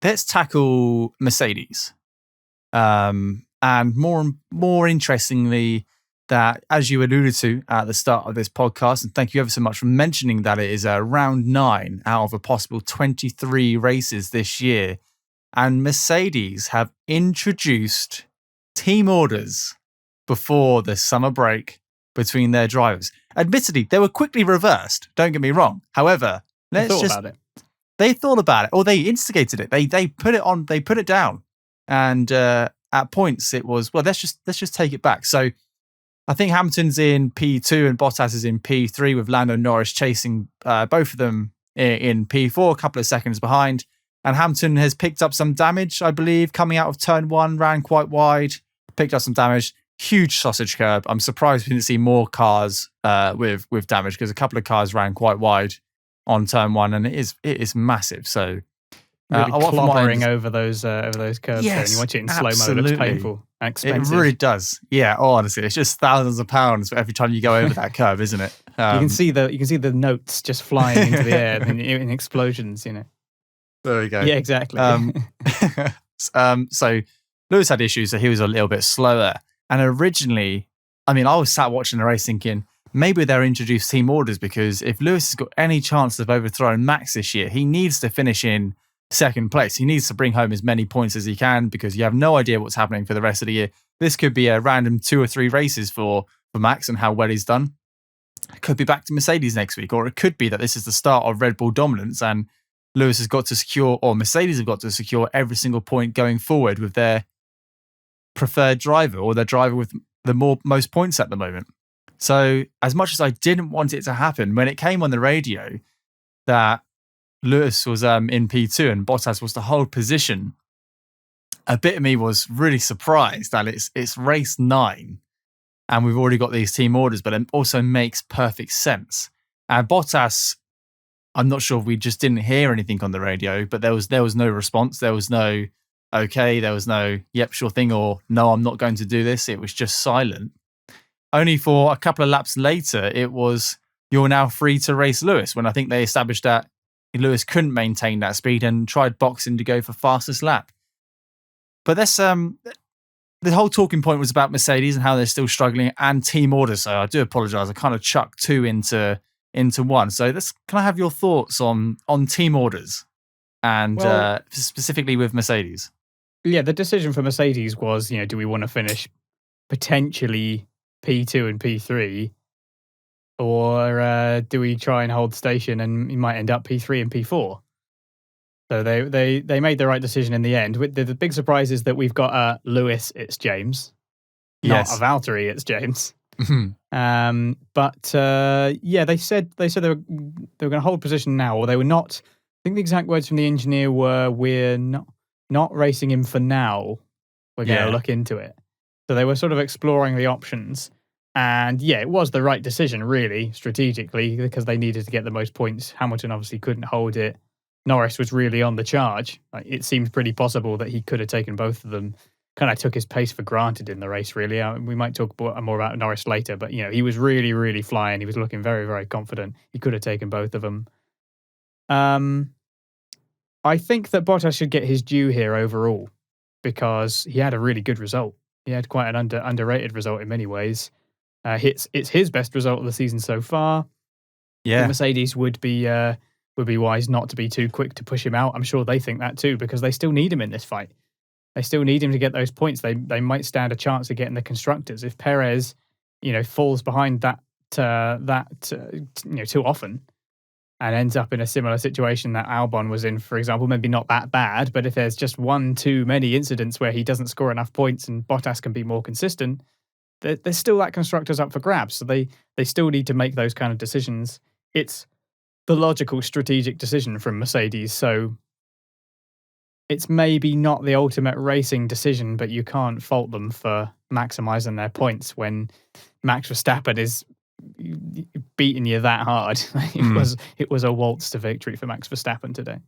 let's tackle Mercedes. And more interestingly, that as you alluded to at the start of this podcast, and thank you ever so much for mentioning that it is round 9 out of a possible 23 races this year. And Mercedes have introduced team orders before the summer break between their drivers. Admittedly, they were quickly reversed. Don't get me wrong. However, They thought about it, or they instigated it. They put it on. They put it down, and at points it was, well, let's just take it back. So I think Hamilton's in P2 and Bottas is in P3 with Lando Norris chasing both of them in P4, a couple of seconds behind. And Hamilton has picked up some damage, I believe, coming out of turn 1, ran quite wide, picked up some damage. Huge sausage curb. I'm surprised we didn't see more cars with damage, because a couple of cars ran quite wide on turn 1, and it is massive. So really clobbering over those curbs. Yes, and you watch it in slow mo, it looks painful and expensive. It really does. Yeah, honestly, it's just thousands of pounds every time you go over that curve, isn't it? You can see the notes just flying into the air in explosions. There we go. Yeah, exactly. So Lewis had issues, so he was a little bit slower. And originally, I was sat watching the race thinking, maybe they'll introduce team orders, because if Lewis has got any chance of overthrowing Max this year, he needs to finish in second place. He needs to bring home as many points as he can, because you have no idea what's happening for the rest of the year. This could be a random 2 or 3 races for Max and how well he's done. It could be back to Mercedes next week, or it could be that this is the start of Red Bull dominance and Lewis has got to secure, or Mercedes have got to secure every single point going forward with their preferred driver, or their driver with the most points at the moment. So as much as I didn't want it to happen, when it came on the radio that Lewis was in P2 and Bottas was to hold position, a bit of me was really surprised that it's race 9 and we've already got these team orders, but it also makes perfect sense. And Bottas, I'm not sure if we just didn't hear anything on the radio, but there was no response. There was no okay, there was no yep, sure thing, or no, I'm not going to do this. It was just silent. Only for a couple of laps later, it was, you're now free to race Lewis, when I think they established that Lewis couldn't maintain that speed and tried boxing to go for fastest lap. But that's the whole talking point was about Mercedes and how they're still struggling, and team orders. So I do apologize. I kind of chucked 2 into 1. So can I have your thoughts on team orders and specifically with Mercedes? Yeah, the decision for Mercedes was, do we want to finish potentially P2 and P3, or do we try and hold station and you might end up P3 and P4? So they made the right decision in the end. The big surprise is that we've got Lewis, it's James, not a Valtteri, it's James. But they said they were going to hold position now, or they were not. I think the exact words from the engineer were, "We're not racing him for now. We're going to look into it." So they were sort of exploring the options. And it was the right decision, really, strategically, because they needed to get the most points. Hamilton obviously couldn't hold it. Norris was really on the charge. It seemed pretty possible that he could have taken both of them. Kind of took his pace for granted in the race, really. We might talk more about Norris later, but he was really, really flying. He was looking very, very confident. He could have taken both of them. I think that Bottas should get his due here overall, because he had a really good result. He had quite an underrated result in many ways. It's his best result of the season so far. Yeah, the Mercedes would be wise not to be too quick to push him out. I'm sure they think that too, because they still need him in this fight. They still need him to get those points. They might stand a chance of getting the constructors if Perez, falls behind that too often, and ends up in a similar situation that Albon was in, for example. Maybe not that bad, but if there's just one too many incidents where he doesn't score enough points and Bottas can be more consistent, there's still that constructors up for grabs. So they still need to make those kind of decisions. It's the logical strategic decision from Mercedes. So it's maybe not the ultimate racing decision, but you can't fault them for maximizing their points when Max Verstappen is beating you that hard. It was a waltz to victory for Max Verstappen today.